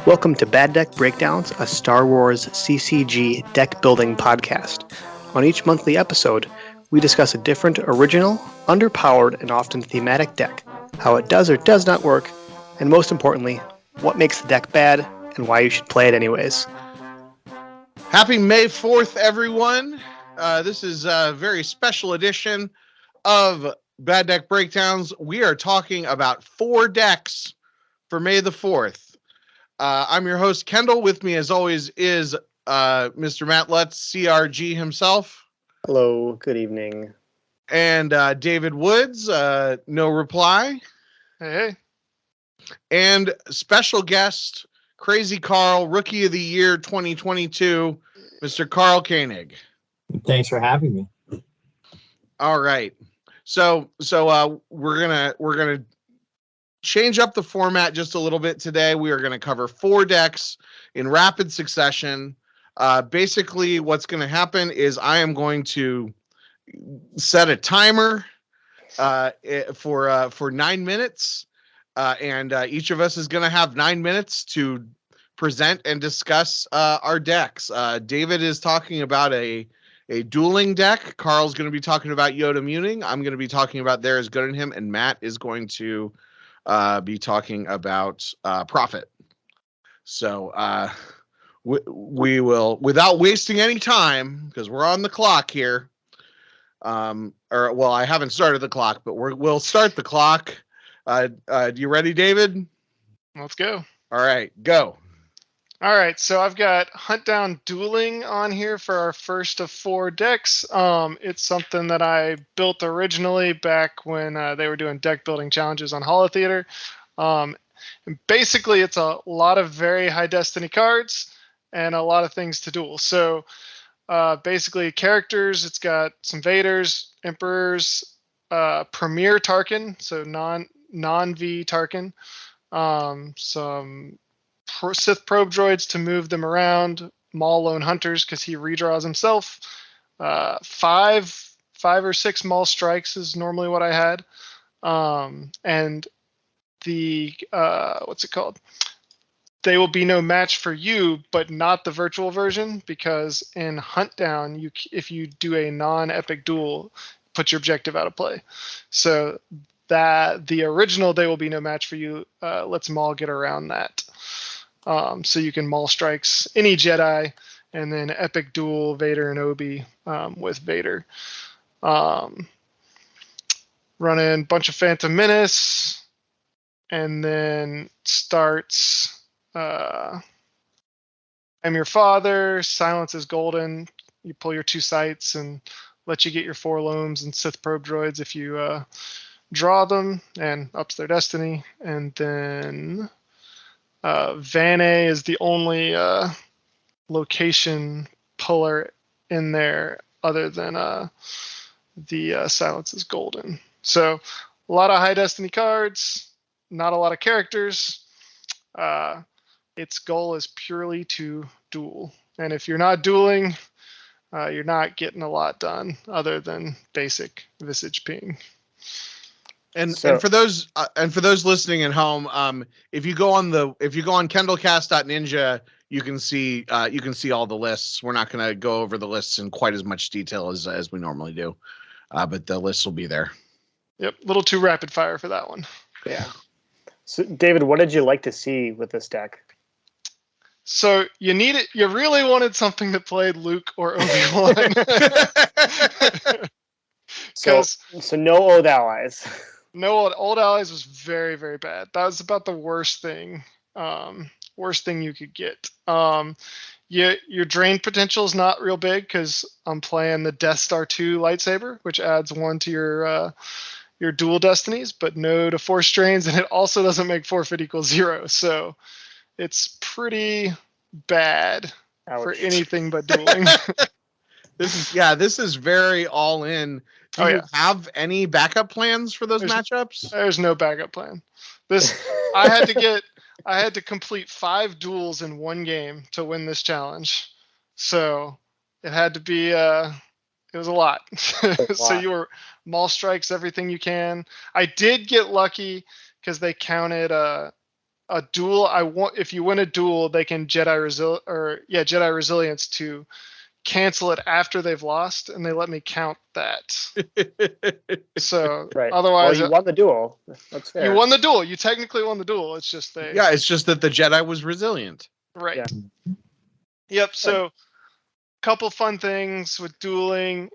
Welcome to Bad Deck Breakdowns, a Star Wars CCG deck building podcast. On each monthly episode, we discuss a different, original, underpowered, and often thematic deck, how it does or does not work, and most importantly, what makes the deck bad and why you should play it anyways. Happy May 4th, everyone. This is a very special edition of Bad Deck Breakdowns. We are talking about 4 decks for May the 4th. I'm your host, Kendall. With me, as always, is Mr. Matt Lutz, CRG himself. Hello, good evening. And David Woods, no reply. Hey. And special guest, Crazy Carl, Rookie of the Year 2022, Mr. Carl Koenig. Thanks for having me. All right. So we're gonna change up the format just a little bit today. We are gonna cover 4 decks in rapid succession. Basically, what's gonna happen is I am going to set a timer for 9 minutes, and each of us is gonna have 9 minutes to present and discuss our decks. David is talking about a dueling deck. Carl's going to be talking about Yoda Muning. I'm going to be talking about There Is Good in Him, and Matt is going to be talking about Prophet. So we will, without wasting any time, because we're on the clock here. I haven't started the clock, but we'll start the clock. You ready, David? Let's go. All right, go. All right, so I've got Hunt Down Dueling on here for our first of 4 decks. It's something that I built originally back when they were doing deck building challenges on Holo Theater. And basically, it's a lot of very high destiny cards and a lot of things to duel. So basically, characters, it's got some Vaders, Emperors, Premier Tarkin, so non-V Tarkin, some Sith probe droids to move them around, Maul lone hunters because he redraws himself, 5 or 6 Maul strikes is normally what I had, and the what's it called? They will be no match for you, but not the virtual version, because in Hunt Down, if you do a non-epic duel, put your objective out of play. So that the original They Will Be No Match for You lets Maul get around that. So you can Maul strikes any Jedi, and then epic duel Vader and Obi with Vader. Run in bunch of Phantom Menace, and then starts I'm Your Father, Silence is Golden. You pull your 2 sights and let you get your 4 Loams and Sith probe droids if you draw them, and ups their destiny. And then Vanna is the only location puller in there other than the Silence is Golden. So a lot of high destiny cards, not a lot of characters. Its goal is purely to duel. And if you're not dueling, you're not getting a lot done other than basic Visage Ping. And for those listening at home, if you go on kendallcast.ninja, you can see all the lists. We're not going to go over the lists in quite as much detail as we normally do, but the lists will be there. Yep, a little too rapid fire for that one. Yeah. So, David, what did you like to see with this deck? So you really wanted something that played Luke or Obi-Wan. So no old allies. No old allies was very, very bad. That was about the worst thing you could get. Your drain potential is not real big because I'm playing the Death Star 2 lightsaber, which adds 1 to your dual destinies, but no to force drains, and it also doesn't make forfeit equals 0. So it's pretty bad for anything but dueling. This is very all in. Do you have any backup plans for those matchups? There's no backup plan. I had to complete 5 duels in 1 game to win this challenge. So it had to be it was a lot. So you were Maul strikes everything you can. I did get lucky because they counted a duel. If you win a duel, they can Jedi Resilience to cancel it after they've lost, and they let me count that. So Right. otherwise, well, you won the duel. That's fair. you won the duel. You technically won the duel. It's just they. Yeah, it's just that the Jedi was resilient. Right. Yeah. Yep. So, couple fun things with dueling.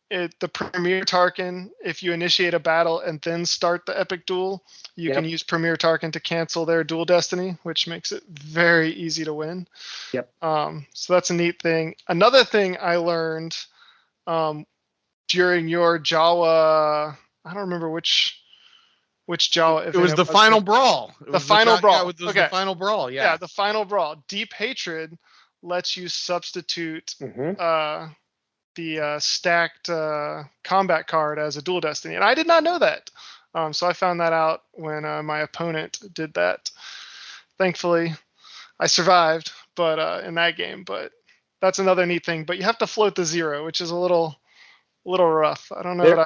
The Premier Tarkin, if you initiate a battle and then start the epic duel, you can use Premier Tarkin to cancel their duel destiny, which makes it very easy to win. Yep. So that's a neat thing. Another thing I learned during your Jawa, I don't remember which Jawa. It was the final brawl. The final brawl. Yeah, it was the final brawl. Yeah. Yeah, the final brawl. Deep Hatred lets you substitute the stacked combat card as a dual destiny, and I did not know that. So I found that out when my opponent did that. Thankfully, I survived, but in that game. But that's another neat thing. But you have to float the 0, which is a little rough. I don't know.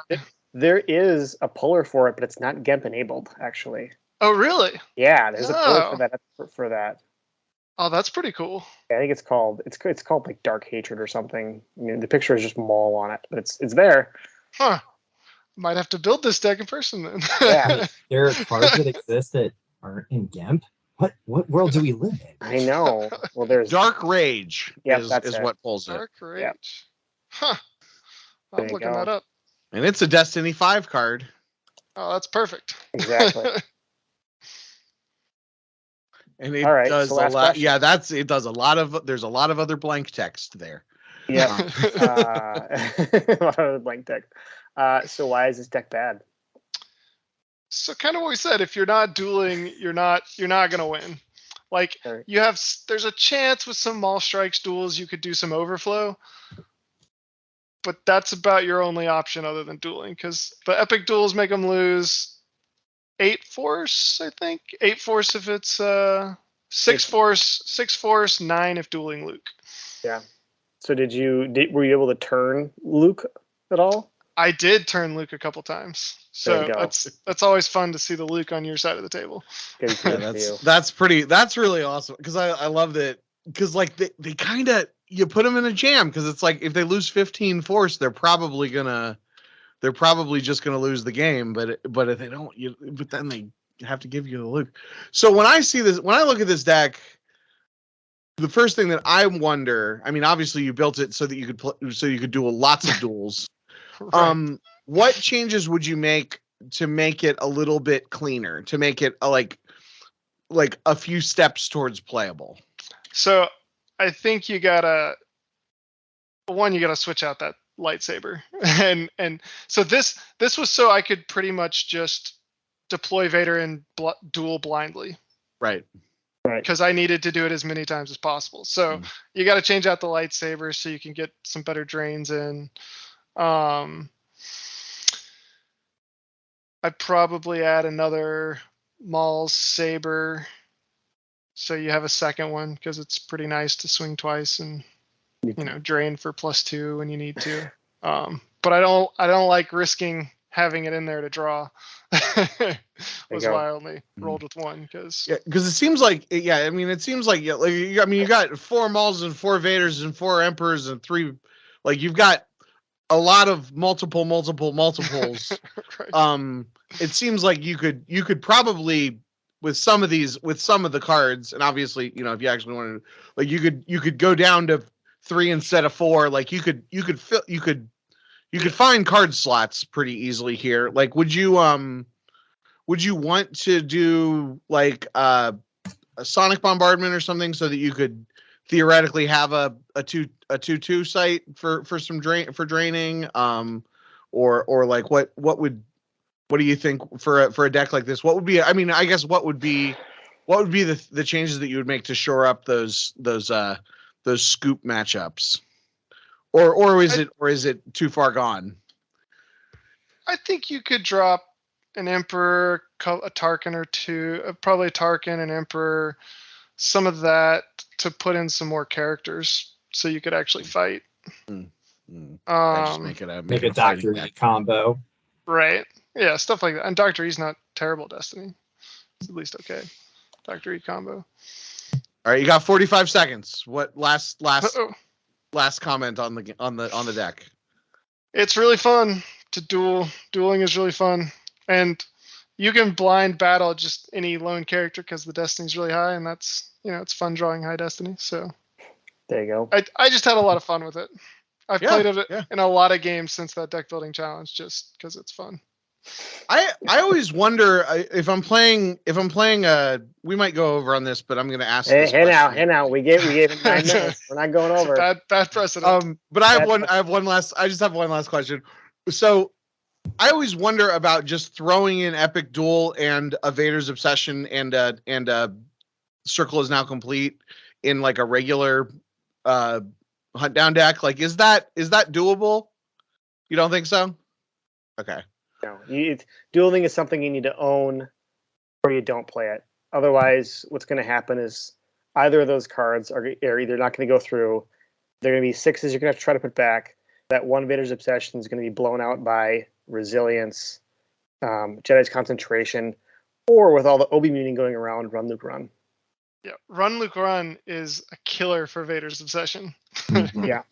There is a puller for it, but it's not GEMP enabled, actually. Oh, really? Yeah, there's a puller for that. Oh, that's pretty cool. I think it's called like Dark Hatred or something. I mean, the picture is just Maul on it, but it's there. Huh. Might have to build this deck in person then. Yeah. There are cards that exist that aren't in GEMP. What world do we live in? I know. Well, there's Dark Rage is what pulls it. Dark Rage. Yep. Huh. I'm looking that up. And it's a Destiny 5 card. Oh, that's perfect. Exactly. And it All right, does so a last lot. question. Yeah, it does a lot of. There's a lot of other blank text there. Yeah. A lot of blank text. So why is this deck bad? So kind of what we said, if you're not dueling, you're not gonna win. Like Right. there's a chance with some Maul Strikes duels you could do some overflow, but that's about your only option other than dueling, because the epic duels make them lose 8 force, I think 8 force if it's 6 force 9 if dueling Luke. Yeah. So were you able to turn Luke at all? I did turn Luke a couple times, There you so go. that's always fun to see the Luke on your side of the table. Good Yeah, for you. that's really awesome, because I love that, because like they kind of, you put them in a jam, because it's like if they lose 15 force, they're probably just gonna lose the game, but if they don't, but then they have to give you the Luke. So when I look at this deck, the first thing that I wonder, I mean, obviously you built it so that you could do lots of duels. Right. What changes would you make to make it a little bit cleaner, to make it like a few steps towards playable? So I think you gotta switch out that lightsaber, and so this was so I could pretty much just deploy Vader and duel blindly, Right. because I needed to do it as many times as possible. So you got to change out the lightsaber so you can get some better drains in. I'd probably add another Maul's saber, so you have a second one, because it's pretty nice to swing twice and drain for +2 when you need to. But I don't like risking having it in there to draw. Was why I only rolled with one, because it seems like you got 4 Mauls and 4 Vaders and 4 Emperors and 3, like you've got a lot of multiples. Right. It seems like you could probably, with some of the cards, and obviously, if you actually wanted to, like, you could go down to 3 instead of 4. Like you could find card slots pretty easily here. Like, would you want to do like a Sonic Bombardment or something, so that you could theoretically have a 2/2 site for some draining, or like what do you think for a deck like this? What would be, I mean, I guess what would be the changes that you would make to shore up those scoop matchups, or is it too far gone? I think you could drop an Emperor, a Tarkin or two, probably a Tarkin, an Emperor, some of that, to put in some more characters so you could actually fight. Just make Make a Dr. E combo. Right. Yeah, stuff like that. And Dr. E's not terrible Destiny. It's at least okay. Dr. E combo. All right, you got 45 seconds. What last Uh-oh. comment on the deck? It's really fun to duel. Dueling is really fun, and you can blind battle just any lone character because the destiny's really high, and that's it's fun drawing high destiny. So There you go. I just had a lot of fun with it. I've played it Yeah. in a lot of games since that deck building challenge, just because it's fun. I always wonder if I'm playing. We might go over on this, but I'm going to ask. This Hey question. now. We gave him 9 minutes. We're not going It's a over. bad precedent. But I just have one last question. So I always wonder about just throwing in Epic Duel and a Vader's Obsession and Circle is Now Complete in like a regular hunt down deck. Like, is that doable? You don't think so? Okay. No, dueling is something you need to own, or you don't play it. Otherwise, what's going to happen is either of those cards are either not going to go through. They're going to be 6s you're going to have to try to put back. That one Vader's Obsession is going to be blown out by Resilience, Jedi's Concentration, or with all the Obi Muning going around, Run Luke Run. Yeah, Run Luke Run is a killer for Vader's Obsession. Yeah.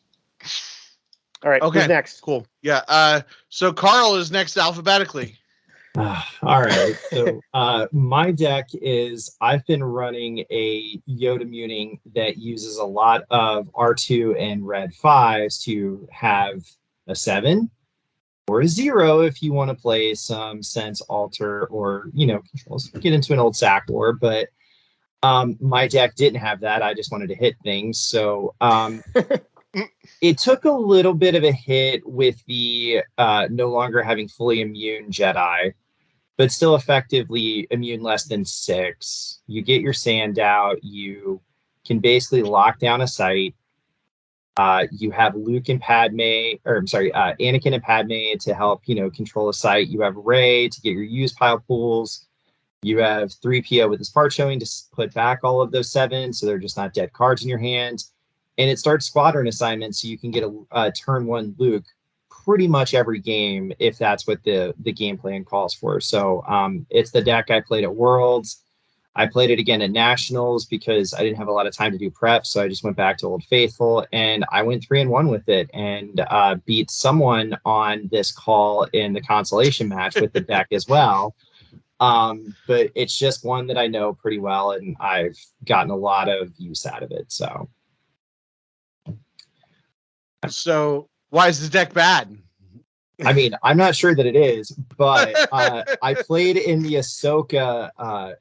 All right. Okay. Who's next? Cool. Yeah. So Carl is next alphabetically. All right. So my deck is I've been running a Yoda Muning that uses a lot of R2 and Red 5s to have a 7 or a 0 if you want to play some Sense Alter or controls. Get into an old Sack War, but my deck didn't have that. I just wanted to hit things. So it took a little bit of a hit with the no longer having fully immune Jedi, but still effectively immune less than 6. You get your sand out. You can basically lock down a site. You have Luke and Padme, or I'm sorry, Anakin and Padme to help, control a site. You have Rey to get your use pile pools. You have 3PO with his part showing to put back all of those 7, so they're just not dead cards in your hand. And it starts squadron assignments, so you can get a turn 1 Luke pretty much every game if that's what the game plan calls for. So it's the deck I played at Worlds. I played it again at Nationals because I didn't have a lot of time to do prep, so I just went back to Old Faithful, and I went 3-1 with it and beat someone on this call in the consolation match with the deck as well. But it's just one that I know pretty well, and I've gotten a lot of use out of it. So why is the deck bad? I mean, I'm not sure that it is, but I played in the Ahsoka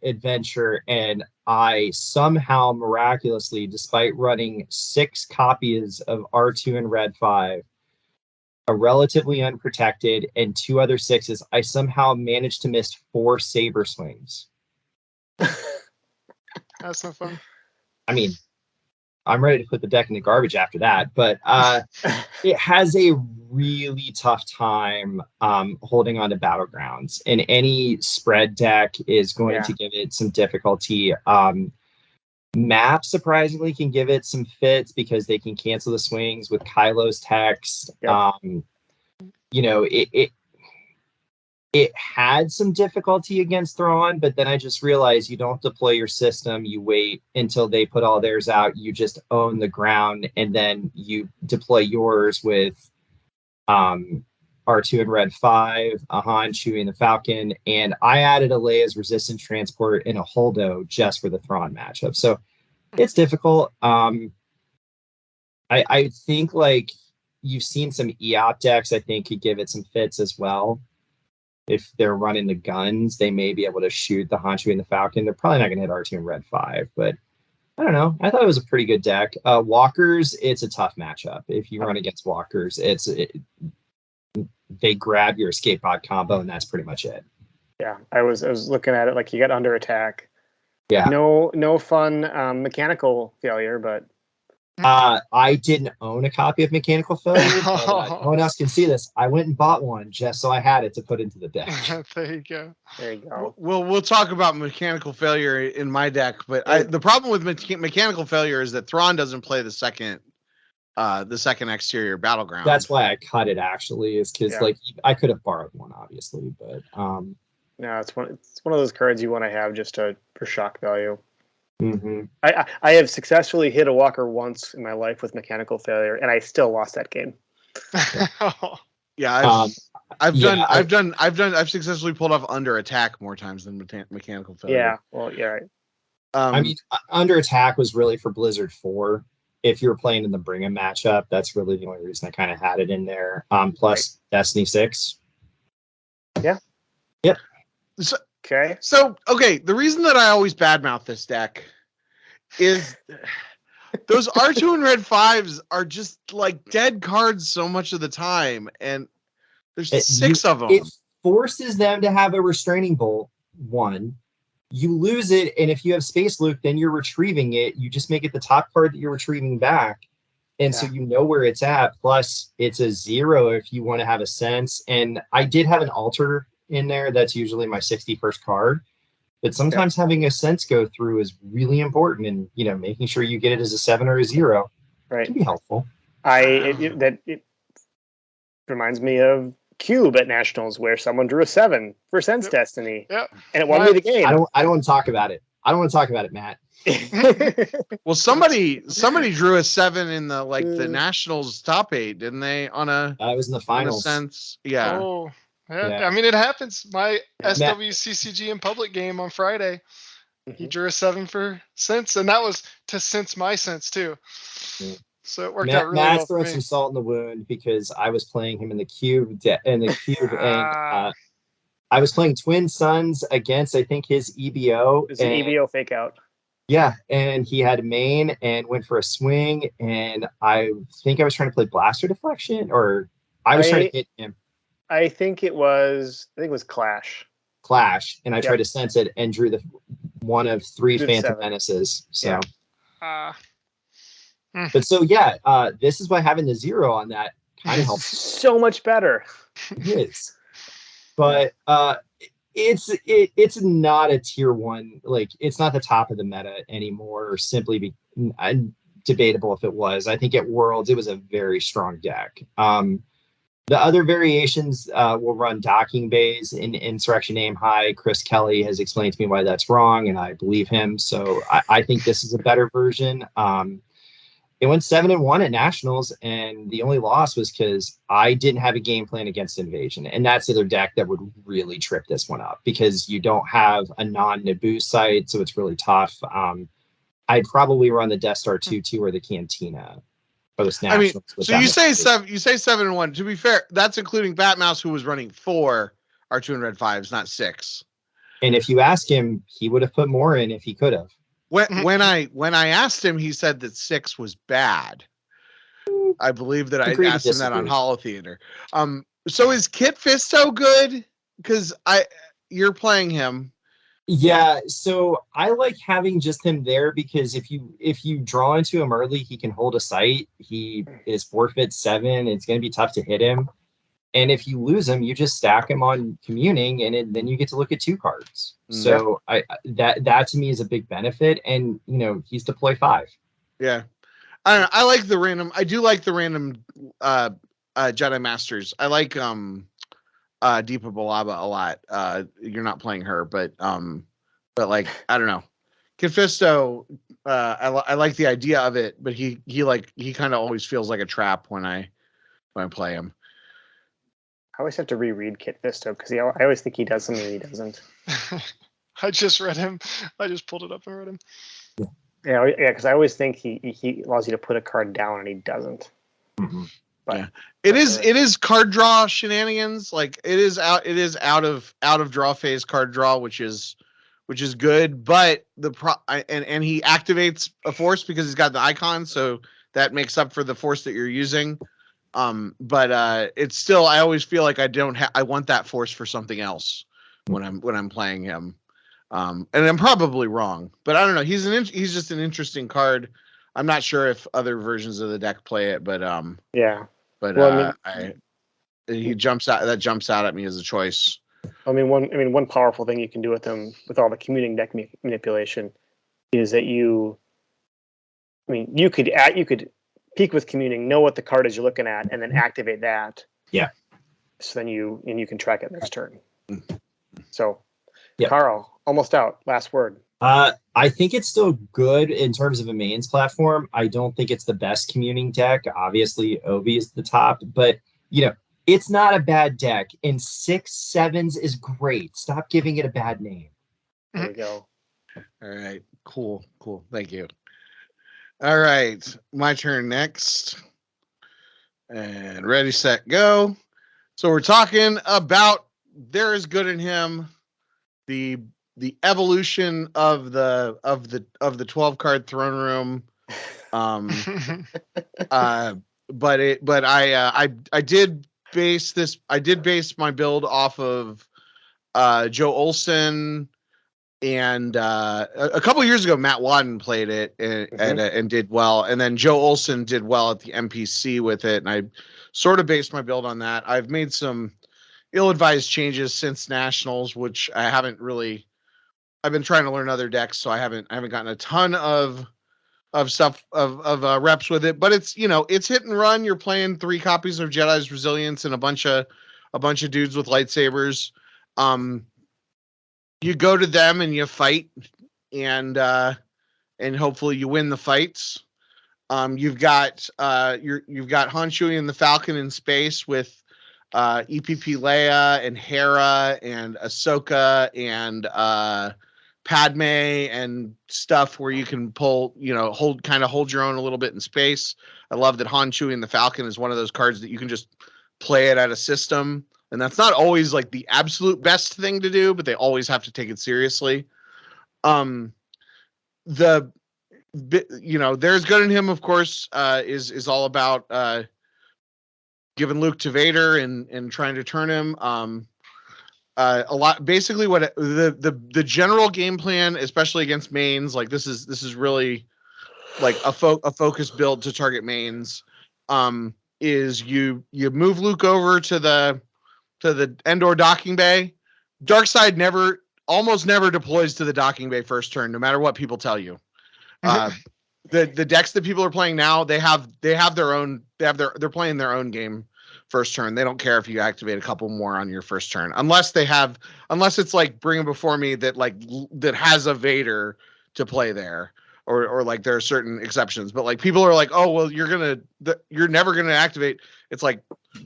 adventure, and I somehow miraculously, despite running 6 copies of R2 and Red 5, a relatively unprotected, and 2 other 6s, I somehow managed to miss 4 saber swings. That's no fun. I mean, I'm ready to put the deck in the garbage after that, but it has a really tough time holding on to Battlegrounds, and any spread deck is going to give it some difficulty. Map surprisingly can give it some fits because they can cancel the swings with Kylo's text. Yep. It had some difficulty against Thrawn, but then I just realized you don't deploy your system. You wait until they put all theirs out. You just own the ground, and then you deploy yours with R2 and Red 5, Han, Chewie, and the Falcon. And I added a Leia's Resistance Transport and a Holdo just for the Thrawn matchup. So it's difficult. I think like you've seen some EOP decks, I think could give it some fits as well. If they're running the guns, they may be able to shoot the Han, Chewie, and the Falcon. They're probably not going to hit R2 and Red 5, but I don't know. I thought it was a pretty good deck. Walkers, it's a tough matchup. If you run against Walkers, they grab your escape pod combo, and that's pretty much it. Yeah, I was looking at it like you got under attack. Yeah. No fun mechanical failure, but I didn't own a copy of Mechanical Failure. No one else can see this. I went and bought one just so I had it to put into the deck. There you go. There you go. Well, we'll talk about Mechanical Failure in my deck, but the problem with Mechanical Failure is that Thrawn doesn't play the second exterior battleground. That's why I cut it, actually, is because like I could have borrowed one, obviously, but No, it's one of those cards you want to have just for shock value. Mm-hmm. I have successfully hit a walker once in my life with mechanical failure, and I still lost that game. Yeah, I've successfully pulled off under attack more times than mechanical failure. Yeah, well, yeah, right. I mean, under attack was really for Blizzard 4. If you were playing in the Brigham matchup, that's really the only reason I kind of had it in there. Plus Destiny 6. Yeah. Yep. Okay. So, the reason that I always badmouth this deck is those R2 and red 5s are just like dead cards so much of the time, and there's 6 of them. It forces them to have a restraining bolt, one. You lose it, and if you have Space Luke, then you're retrieving it. You just make it the top card that you're retrieving back, and so you know where it's at. Plus, it's a 0 if you want to have a sense. And I did have an altar in there. That's usually my 61st card. But sometimes having a sense go through is really important, and making sure you get it as a 7 or a 0 can be helpful. It reminds me of Cube at Nationals, where someone drew a 7 for Sense Destiny, and it won me the game. I don't want to talk about it. I don't want to talk about it, Matt. Well, somebody drew a 7 in the Nationals top 8, didn't they? I was in the finals. Yeah. Oh, yeah. I mean, it happens. My SWCCG in public game on Friday, he drew a 7 for Sense, and that was to sense my sense too. Yeah. So it worked out really well. Matt's throwing some salt in the wound because I was playing him in the cube, and I was playing Twin Suns against, I think, his EBO. It's an EBO fake out. Yeah, and he had main and went for a swing, and I think I was trying to play Blaster Deflection, or I was trying to hit him. I think it was Clash. And I tried to sense it and drew one of 3 Phantom Menaces. So. Yeah. But so this is why having the 0 on that kind of helps. So much better. It is, but it's not a tier 1. Like, it's not the top of the meta anymore. Or simply debatable if it was. I think at Worlds it was a very strong deck. The other variations will run docking bays in Insurrection Aim High. Chris Kelly has explained to me why that's wrong, and I believe him. So I think this is a better version. It went 7-1 at Nationals, and the only loss was because I didn't have a game plan against Invasion, and that's the other deck that would really trip this one up because you don't have a non-Naboo site, so it's really tough. I'd probably run the Death Star 2-2 or the Cantina. I mean, so you say 7-1. To be fair, that's including Batmouse, who was running 4 R2 and red 5s, not 6. And if you ask him, he would have put more in if he could have. When I asked him, he said that 6 was bad. I believe that I asked him that on Holo Theater. So is Kit Fisto good? Because you're playing him. Yeah, so I like having just him there because if you draw into him early, he can hold a sight. He is forfeit 7. It's going to be tough to hit him. And if you lose him, you just stack him on communing, and then you get to look at 2 cards. So that to me is a big benefit, and he's deploy 5. Yeah, I don't know. I like the random. I do like the random Jedi Masters. I like Deepa Balaba a lot. You're not playing her, but like, I don't know. Kit Fisto, I like the idea of it, but he kind of always feels like a trap when I play him. I always have to reread Kit Fisto because I always think he does something he doesn't. I just read him. I just pulled it up and read him. Yeah, because I always think he allows you to put a card down and he doesn't. Mm-hmm. But it is card draw shenanigans. Like it is out of draw phase card draw, which is good. But and he activates a force because he's got the icon, so that makes up for the force that you're using. But it's still, I always feel like I want that force for something else when I'm playing him. And I'm probably wrong, but I don't know. He's just an interesting card. I'm not sure if other versions of the deck play it, but yeah. But well, he jumps out at me as a choice. One powerful thing you can do with him with all the commuting deck manipulation is that you could peek with communing, know what the card is you're looking at, and then activate that. Yeah. So then you can track it next turn. So Yep. Carl, almost out. Last word. I think it's still good in terms of a mains platform. I don't think it's the best communing deck. Obviously, Ovi is the top, but it's not a bad deck. And 6/7s is great. Stop giving it a bad name. There we go. All right. Cool. Thank you. All right. My turn next. And ready, set, go. So we're talking about There Is Good in Him, the evolution of the 12 card throne room. But I did base my build off of Joe Olson, and a couple years ago Matt Wadden played it and did well, and then Joe Olson did well at the MPC with it, and I sort of based my build on that. I've made some ill-advised changes since Nationals, which I haven't really. I've been trying to learn other decks, so I haven't gotten a ton of stuff of reps with it, but it's it's hit and run. You're playing 3 copies of Jedi's Resilience and a bunch of dudes with lightsabers. You go to them and you fight, and hopefully you win the fights. You've got you've got Han Chewie and the Falcon in space with EPP Leia and Hera and Ahsoka and Padme and stuff where you can pull, hold your own a little bit in space. I love that Han Chewie and the Falcon is one of those cards that you can just play it at a system. And that's not always like the absolute best thing to do, but they always have to take it seriously. There's Good in Him, of course, is all about giving Luke to Vader and trying to turn him. A lot, basically, what the general game plan, especially against mains, like this is really like a focus build to target mains. Is you move Luke over to the Endor docking bay. Darkseid almost never deploys to the docking bay first turn, no matter what people tell you. The decks that people are playing now, they're playing their own game first turn. They don't care if you activate a couple more on your first turn, unless it's like Bring 'Em Before Me that has a Vader to play there, or like there are certain exceptions. But like people are like, oh well, you're never gonna activate. It's like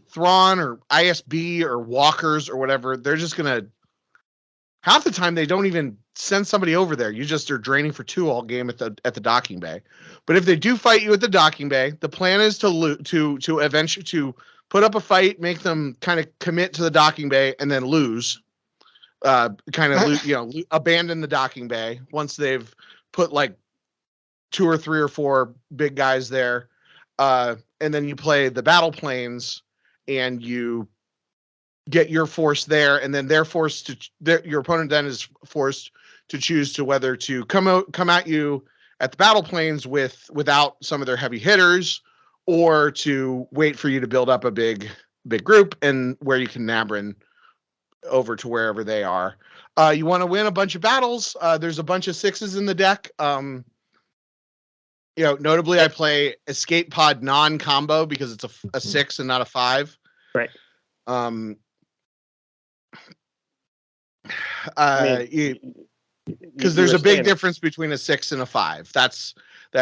Thrawn or ISB or Walkers or whatever. They're just gonna, half the time they don't even send somebody over there. You just are draining for 2 all game at the docking bay. But if they do fight you at the docking bay, the plan is to eventually to put up a fight, make them kind of commit to the docking bay, and then lose. Abandon the docking bay once they've put like 2 or 3 or 4 big guys there, and then you play the battle planes, and you get your force there, and then they're forced to. Your opponent then is forced to choose to whether to come at you at the battle planes without some of their heavy hitters, or to wait for you to build up a big group and where you can Nabrin over to wherever they are. You want to win a bunch of battles. There's a bunch of 6s in the deck. Notably, I play Escape Pod non-combo because it's a 6 and not a 5. Right. Because there's a big difference between a 6 and a 5. That's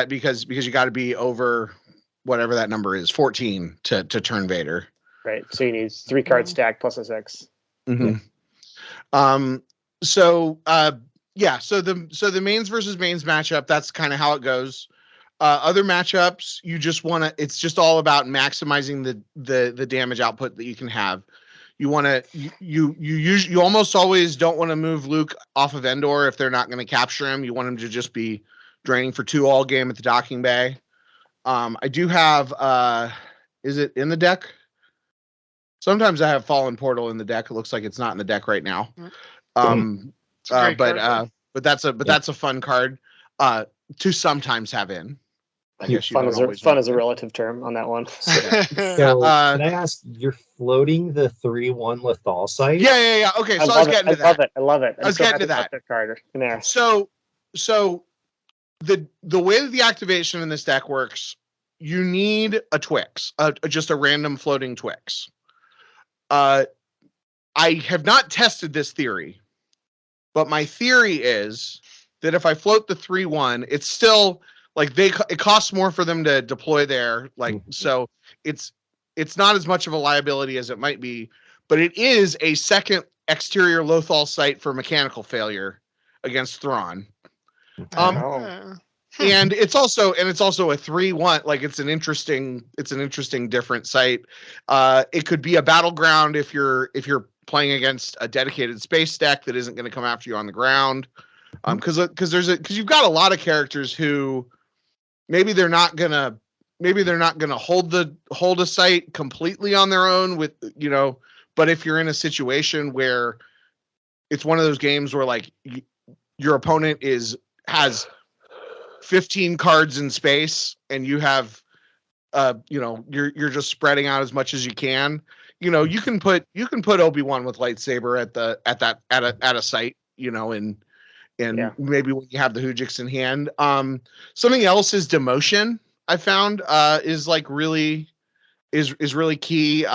because you got to be over whatever that number is, 14 to turn Vader. Right. So you need 3 card stack plus a 6. Mm-hmm. So the mains versus mains matchup, that's kind of how it goes. Other matchups, you just want to, it's just all about maximizing the damage output that you can have. You want to, you almost always don't want to move Luke off of Endor if they're not going to capture him. You want him to just be draining for 2 all game at the docking bay. I do have, is it in the deck? Sometimes I have Fallen Portal in the deck. It looks like it's not in the deck right now. But that's a fun card to sometimes have in. I guess fun is a relative term on that one. So can I ask, you're floating the 3/1 Lethal Sight? Yeah. Okay, so I was getting to that. I love it. I was getting to that card in there. So the way that the activation in this deck works, you need a Twix, just a random floating Twix. I have not tested this theory, But my theory is that if I float the 3/1, it's still like it costs more for them to deploy there. Like, so it's not as much of a liability as it might be, but it is a second exterior Lothal site for mechanical failure against Thrawn. And it's also a 3/1. Like, it's an interesting different site. It could be a battleground if you're playing against a dedicated space deck that isn't going to come after you on the ground. Because you've got a lot of characters who maybe they're not gonna hold a site completely on their own with, but if you're in a situation where it's one of those games where like your opponent has 15 cards in space and you have you're just spreading out as much as you can, you can put Obi-Wan with lightsaber at a site, and maybe when you have the Hujix in hand. Something else is demotion. I found is like really is really key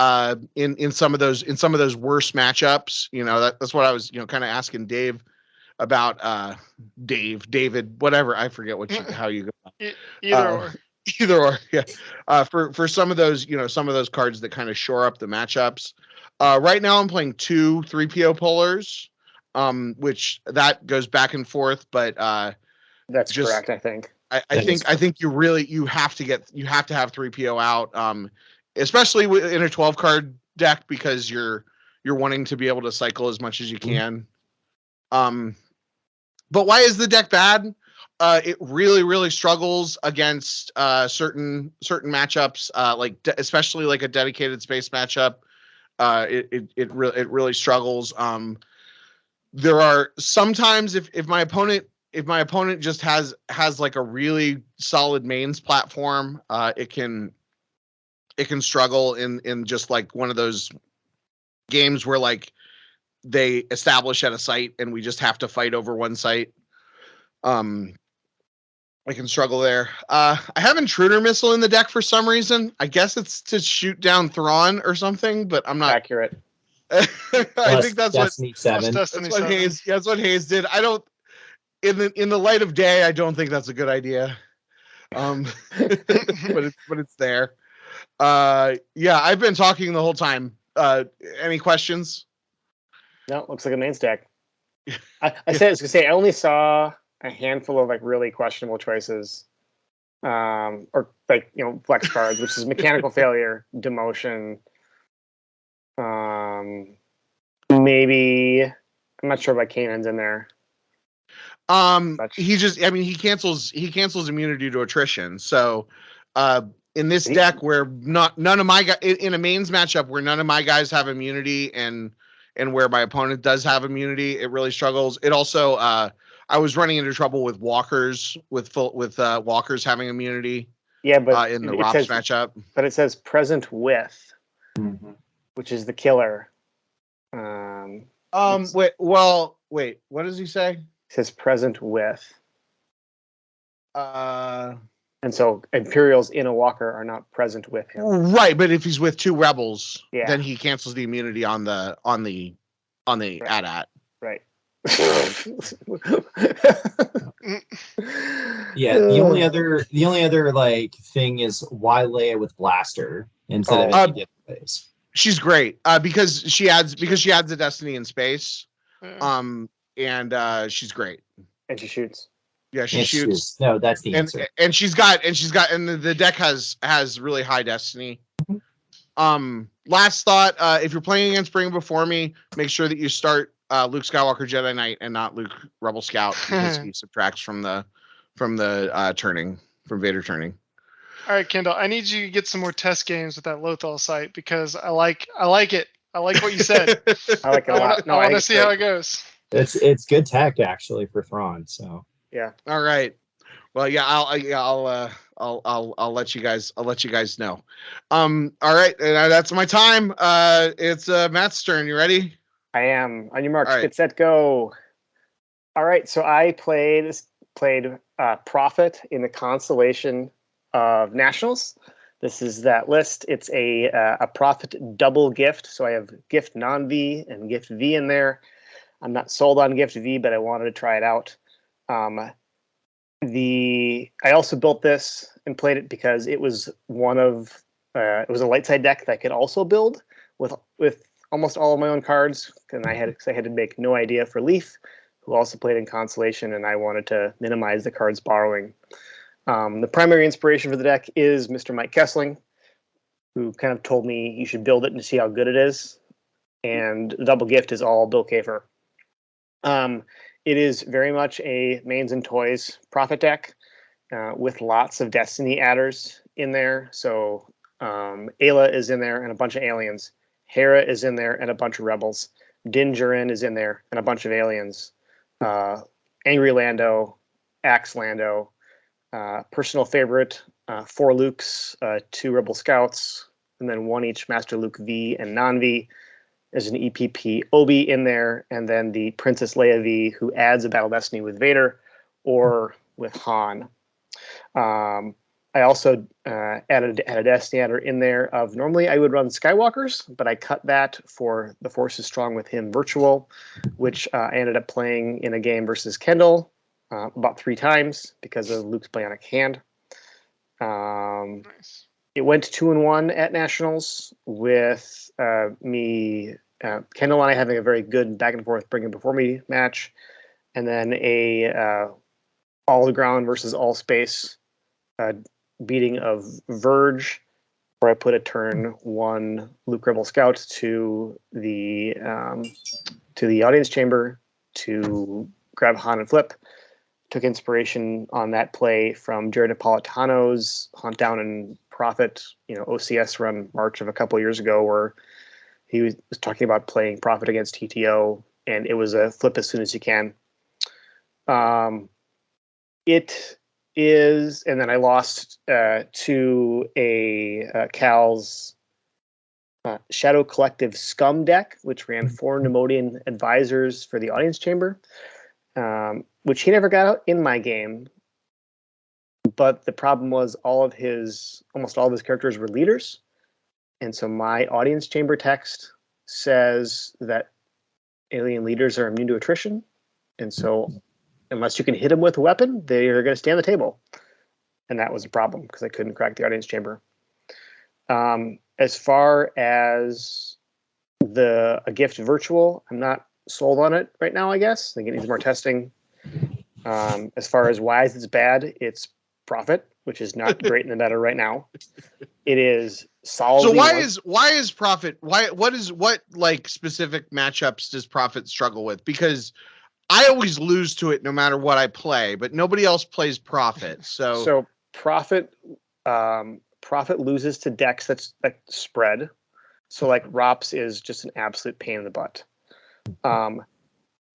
in some of those worse matchups. That's what I was kind of asking Dave about. David, whatever, I forget how you go. Either or, yeah. For some of those, some of those cards that kind of shore up the matchups. Right now, I'm playing 2 3PO pullers, which that goes back and forth, but that's correct. I think. I think you have to have 3PO out, especially in a 12 card deck, because you're wanting to be able to cycle as much as you can. But why is the deck bad? It really struggles against certain matchups, especially like a dedicated space matchup. It really struggles. There are sometimes if my opponent just has like a really solid mains platform, it can struggle in just like one of those games where like they establish at a site and we just have to fight over one site. I can struggle there. I have Intruder Missile in the deck for some reason. I guess it's to shoot down Thrawn or something, but I'm not accurate. I think that's Destiny 7. That's what Hayes. Yeah, that's what Hayes did. I don't. In the light of day, I don't think that's a good idea. But it's there. Yeah, I've been talking the whole time. Any questions? No, looks like a main stack. I was gonna say I only saw a handful of like really questionable choices, or like flex cards, which is mechanical failure, demotion. Maybe I'm not sure about Kanan's in there. He cancels immunity to attrition. So in this deck where none of my guys in a mains matchup where none of my guys have immunity and where my opponent does have immunity, it really struggles. It also I was running into trouble with walkers with walkers having immunity. Yeah, but in the ROPS matchup. But it says present with, which is the killer. Wait. What does he say? It says present with. And so Imperials in a walker are not present with him. Right, but if he's with 2 rebels, then he cancels the immunity on the AT-AT. Right. Yeah, the only other like thing is why Leia with blaster instead of any phase. She's great because she adds the destiny in space, and she's great. And she shoots. Yeah, she shoots. No, that's the answer. And the deck has really high destiny. Last thought: if you're playing against Bring Before Me, make sure that you start Luke Skywalker Jedi Knight and not Luke Rebel Scout, because he subtracts from the turning, from Vader turning. All right, Kendall, I need you to get some more test games with that Lothal site, because I like it. I like what you said. I like it a lot. I want to see how it goes. It's good tech actually for Thrawn. So yeah. All right. Well, yeah, I'll let you guys know. All right, that's my time. It's Matt's turn. You ready? I am. On your marks, get set, go. All right, so I played Prophet in the constellation of Nationals. This is that list. It's a Prophet double gift, so I have gift non-V and gift V in there. I'm not sold on Gift V, but I wanted to try it out. I also built this and played it because it was it was a light side deck that I could also build with almost all of my own cards, and I had to make No Idea for Leaf, who also played in Constellation, and I wanted to minimize the cards borrowing. The primary inspiration for the deck is Mr. Mike Kessling, who kind of told me you should build it and see how good it is. And the double gift is all Bill Kafer. It is very much a Mains and Toys profit deck with lots of Destiny adders in there. So Ayla is in there and a bunch of aliens. Hera is in there and a bunch of rebels. Din Djarin is in there and a bunch of aliens. Angry Lando, Axe Lando, personal favorite, 4 Lukes, 2 Rebel Scouts, and then 1 each Master Luke V and non-V. There's an EPP Obi in there, and then the Princess Leia V, who adds a Battle Destiny with Vader or with Han. I also added a Destiny adder in there of, normally I would run Skywalkers, but I cut that for The Force is Strong with Him Virtual, which I ended up playing in a game versus Kendall about 3 times because of Luke's bionic hand. Nice. It went 2-1 at Nationals with me, Kendall and I having a very good back and forth bring him before me match, and then a all the ground versus all space beating of Verge, where I put a turn 1 Luke Rebel Scout to the audience chamber to grab Han and Flip. Took inspiration on that play from Jared Napolitano's Hunt Down and Profit, OCS run March of a couple years ago, where he was talking about playing Profit against TTO, and it was a flip as soon as you can. It is, and then I lost to a Cal's Shadow Collective Scum deck, which ran 4 Nemodian Advisors for the audience chamber. Which he never got out in my game, but the problem was almost all of his characters were leaders, and so my audience chamber text says that alien leaders are immune to attrition, and so unless you can hit them with a weapon, they are going to stay on the table, and that was a problem because I couldn't crack the audience chamber. As far as a gift virtual, I'm not sold on it right now. I guess I think it needs more testing. As far as why it's bad, it's Profit, which is not great in the meta right now. It is solidly. So why is Profit? What like specific matchups does Profit struggle with? Because I always lose to it no matter what I play, but nobody else plays Profit. So Profit loses to decks that spread. So like Rops is just an absolute pain in the butt.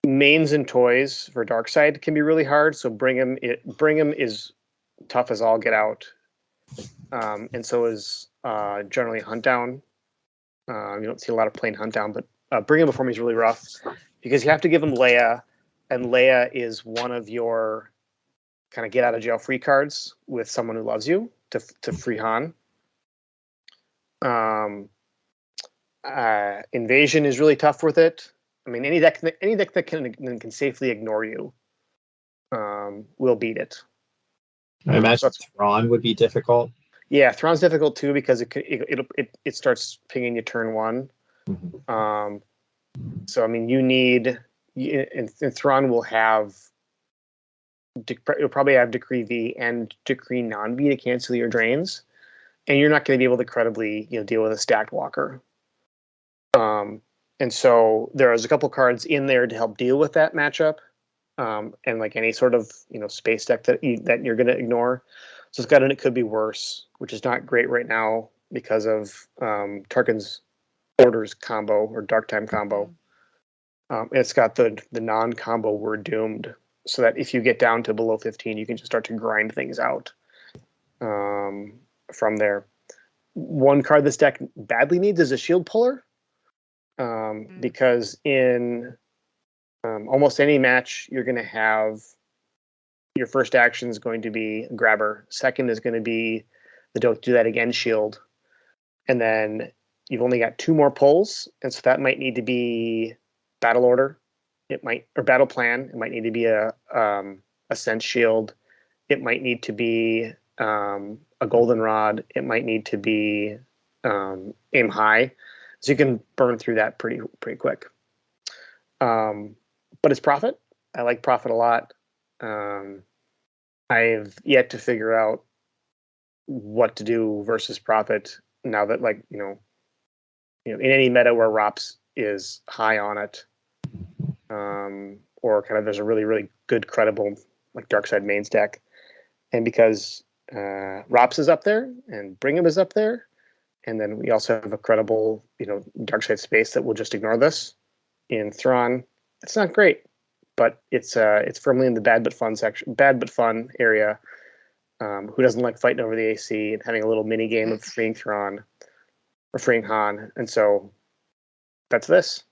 Mains and Toys for Darkside can be really hard. So Brigham is tough as all get out, and so is generally Hunt Down. You don't see a lot of plain Hunt Down, but Brigham before me is really rough because you have to give him Leia, and Leia is one of your kind of get out of jail free cards with someone who loves you to free Han. Invasion is really tough with it. I mean, any deck that can safely ignore you will beat it. I imagine Thrawn would be difficult. Yeah, Thrawn's difficult too because it starts pinging you turn 1. Mm-hmm. So I mean, you need, and Thrawn will have. You'll probably have Decree V and Decree non-V to cancel your drains, and you're not going to be able to credibly deal with a stacked walker. And so there's a couple cards in there to help deal with that matchup, and like any sort of space deck that you're going to ignore. So it's got an It Could Be Worse, which is not great right now because of Tarkin's Orders combo or Dark Time combo. It's got the non-combo We're Doomed, so that if you get down to below 15, you can just start to grind things out from there. One card this deck badly needs is a Shield Puller. Because in almost any match, you're going to have your first action is going to be Grabber. Second is going to be the Don't Do That Again shield. And then you've only got 2 more pulls. And so that might need to be Battle Order It might, or battle plan. It might need to be a sense shield. It might need to be a goldenrod. It might need to be aim high, so you can burn through that pretty quick. But it's Prophet. I like Prophet a lot. I've yet to figure out what to do versus Prophet now that, like, in any meta where Rops is high on it, or kind of there's a really, really good, credible, like, Darkside mains deck. And because Rops is up there and Brigham is up there, and then we also have a credible, Darkside space that will just ignore this in Thrawn. It's not great, but it's firmly in the bad but fun area. Who doesn't like fighting over the AC and having a little mini game of freeing Thrawn or freeing Han? And so that's this.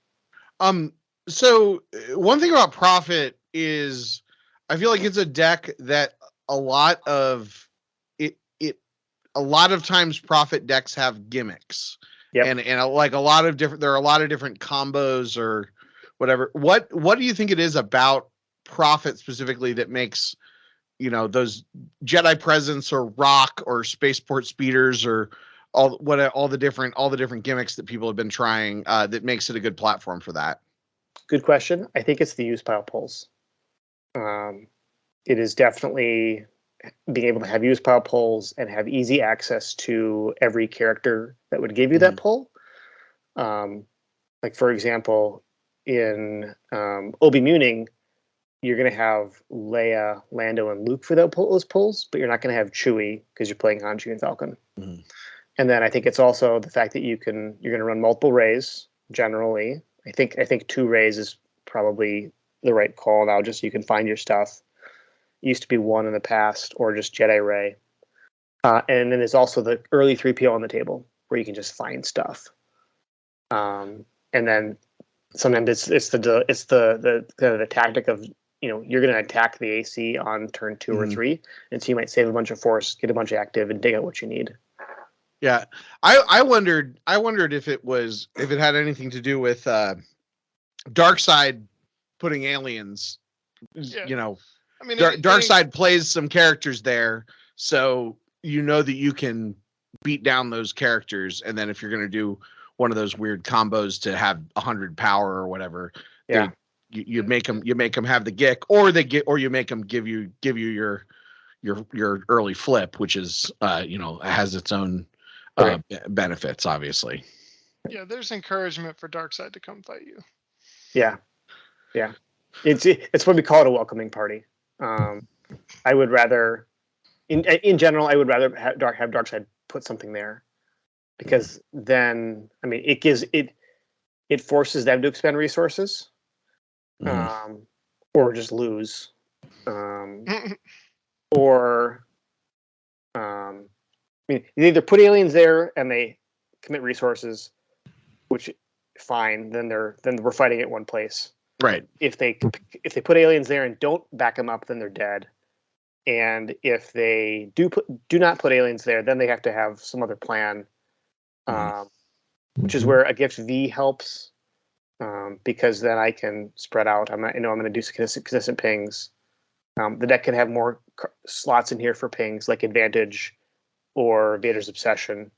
So one thing about Prophet is I feel like it's a deck that a lot of times Prophet decks have gimmicks. Yep. And like there are a lot of different combos or whatever. What do you think it is about Prophet specifically that makes, those Jedi Presence or Rock or Spaceport Speeders or all the different gimmicks that people have been trying that makes it a good platform for that? Good question. I think it's the use pile pulls. It is definitely being able to have use pile pulls and have easy access to every character that would give you that pull. Like, for example, in Obi Muning, you're going to have Leia, Lando, and Luke for those pulls, but you're not going to have Chewie because you're playing Han, Chewie, and Falcon. Mm-hmm. And then I think it's also the fact that you're going to run multiple Rays generally. I think 2 Rays is probably the right call now, just so you can find your stuff. It used to be 1 in the past, or just Jedi Ray. And then there's also the early 3PO on the table where you can just find stuff. And then sometimes it's the tactic of, you're going to attack the AC on turn 2 or 3, and so you might save a bunch of force, get a bunch of active, and dig out what you need. Yeah, I wondered if it had anything to do with Darkside putting aliens. Yeah. I mean, Darkside plays some characters there, so that you can beat down those characters, and then if you're going to do one of those weird combos to have 100 power or whatever, you make them have the Gick, or you make them give you your early flip, which is has its own benefits, obviously. Yeah, there's encouragement for Darkside to come fight you. Yeah. It's what we call it, a welcoming party. I would rather, in general, have Darkside put something there, because then, I mean, it forces them to expend resources, or just lose, or I mean, you either put aliens there and they commit resources, which fine, then we're fighting at one place. Right. If they put aliens there and don't back them up, then they're dead. And if they do not put aliens there, then they have to have some other plan, which is where a gift V helps, because then I can spread out. I'm going to do consistent pings. The deck can have more slots in here for pings, like Advantage or Vader's Obsession.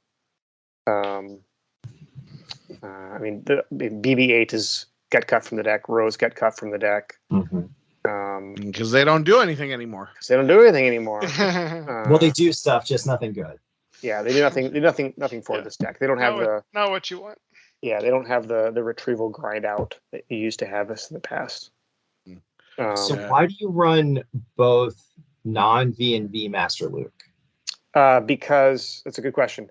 I mean, the BB-8 is get cut from the deck. Rose get cut from the deck. Because they don't do anything anymore. Well, they do stuff, just nothing good. Yeah, they do nothing. They do nothing for this deck. They don't have not what you want. Yeah, they don't have the retrieval grind out that you used to have us in the past. So why do you run both non-V and V Master Luke? Because that's a good question.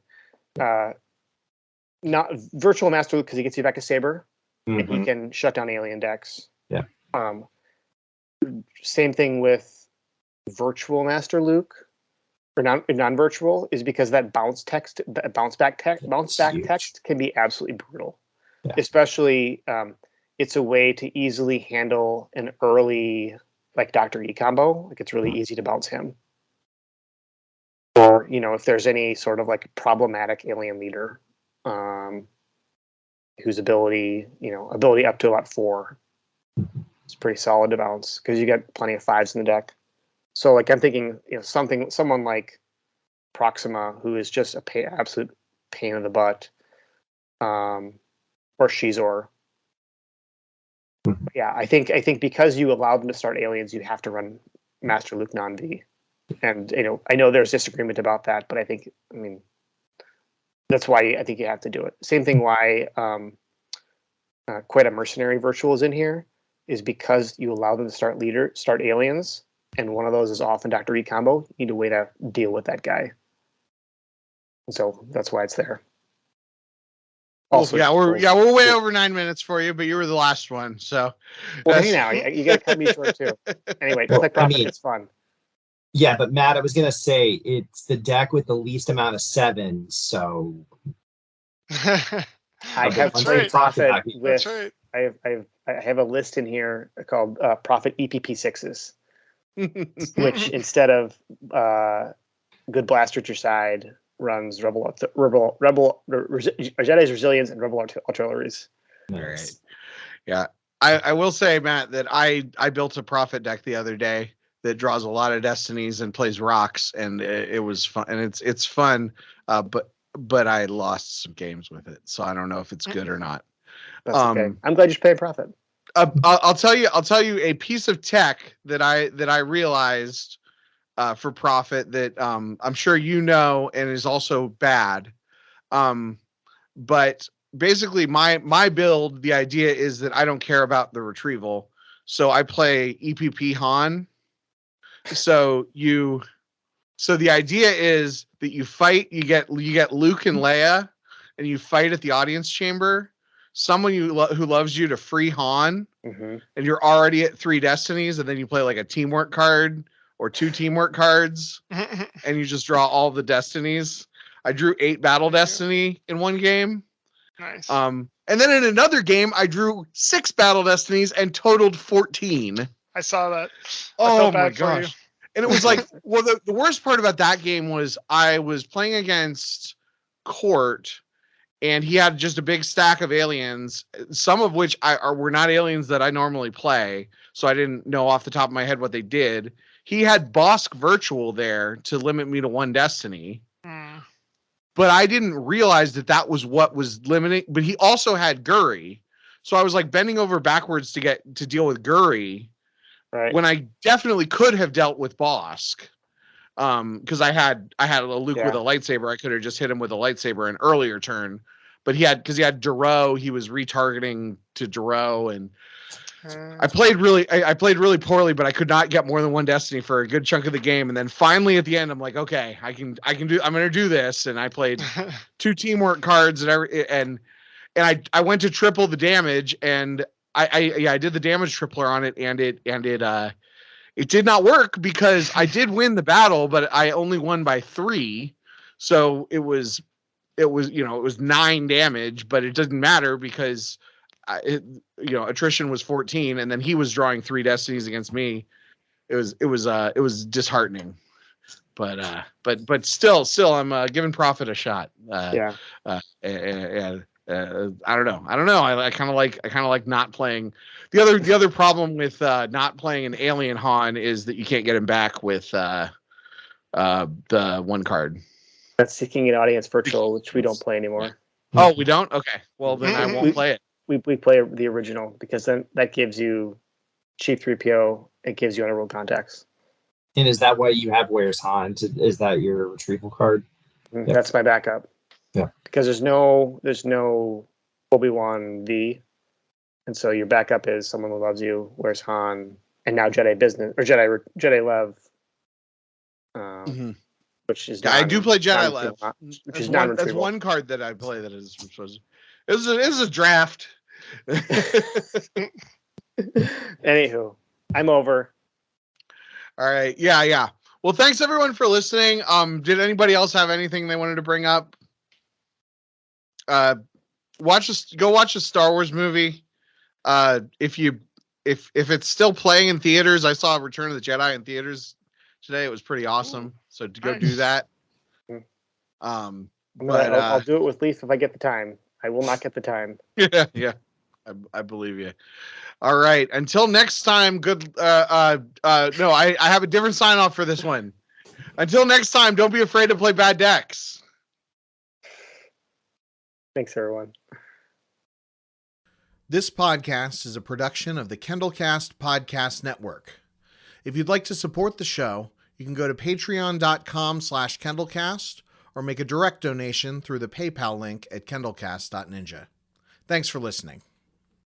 Not virtual Master Luke, because he gets you back a Saber, and he can shut down alien decks. Yeah. Same thing with virtual Master Luke, or non-virtual, is because that bounce back text can be absolutely brutal. Yeah. Especially, it's a way to easily handle an early, like, Dr. E combo. Like, it's really easy to bounce him. Or, if there's any sort of, like, problematic alien leader, whose ability up to about 4. It's pretty solid to bounce because you get plenty of 5s in the deck. So like I'm thinking, someone like Proxima, who is just a absolute pain in the butt, or Shizor. Yeah, I think because you allow them to start aliens, you have to run Master Luke non-V. And I know there's disagreement about that, but I mean that's why I think you have to do it. Same thing why quite a mercenary virtual is in here is because you allow them to start aliens, and one of those is often Dr. E combo. You need a way to deal with that guy. And so that's why it's there. Also, we're way over 9 minutes for you, but you were the last one, so. Well, hey now, you got to cut me short too. Anyway, Play Prophet, it's fun. Yeah, but Matt, I was gonna say it's the deck with the least amount of 7s, so. I have played Prophet with. That's right. I have a list in here called Prophet EPP 6s, which instead of Good Blaster at your side runs Jedi's Resilience and Rebel Artilleries. All right. Yeah, I will say, Matt, that I built a Prophet deck the other day that draws a lot of destinies and plays rocks, and it was fun, and it's fun, but I lost some games with it, so I don't know if it's good or not. That's okay. I'm glad you're paying Prophet. I'll tell you a piece of tech that I realized for Prophet that I'm sure and is also bad. But basically my build, the idea is that I don't care about the retrieval, so I play EPP Han. So the idea is that you fight, you get Luke and Leia, and you fight at the audience chamber. Someone who loves you to free Han, and you're already at 3 destinies, and then you play like a teamwork card or 2 teamwork cards, and you just draw all the destinies. I drew 8 battle destiny in one game. Nice. And then in another game, I drew 6 battle destinies and totaled 14. I saw that. Oh my gosh. And it was like, well, the worst part about that game was I was playing against Court, and he had just a big stack of aliens, some of which were not aliens that I normally play, so I didn't know off the top of my head what they did. He had Bosk Virtual there to limit me to 1 destiny. But I didn't realize that was what was limiting. But he also had Guri, so I was like bending over backwards to deal with Guri, right, when I definitely could have dealt with Bosk, because I had a Luke with a lightsaber. I could have just hit him with a lightsaber an earlier turn, but he had Duro. He was retargeting to Duro, and I played really poorly, but I could not get more than 1 destiny for a good chunk of the game. And then finally at the end, I'm like, okay, I'm going to do this. And I played 2 teamwork cards and I went to triple the damage, and I did the damage tripler on it, and it did not work because I did win the battle, but I only won by 3. So it was 9 damage, but it doesn't matter because attrition was 14, and then he was drawing 3 destinies against me. It was disheartening, but still I'm giving Prophet a shot. And I don't know. I kind of like not playing. The other problem with not playing an alien Han is that you can't get him back with the 1 card. That's Seeking an Audience Virtual, which we don't play anymore. Oh, we don't? Okay. Well, then I won't play it. We play the original because then that gives you cheap 3PO. It gives you underworld contacts. And is that why you have Where's Han? Is that your retrieval card? That's my backup. Yeah. Because there's no Obi-Wan V, and so your backup is Someone Who Loves You, Where's Han, and now Jedi Business or Jedi Love. Which is I do play Jedi Love, which is non-retrieval. That's 1 card that I play that is a draft. Anywho, I'm over. All right. Yeah. Well, thanks everyone for listening. Did anybody else have anything they wanted to bring up? Go watch a Star Wars movie. If it's still playing in theaters, I saw Return of the Jedi in theaters today. It was pretty awesome. So to go do that. I'll do it with Leaf if I get the time. I will not get the time. Yeah. I believe you. All right. Until next time, good. No, I have a different sign off for this one. Until next time, don't be afraid to play bad decks. Thanks, everyone. This podcast is a production of the KendallCast Podcast Network. If you'd like to support the show, you can go to patreon.com/KendallCast or make a direct donation through the PayPal link at kendallcast.ninja. Thanks for listening.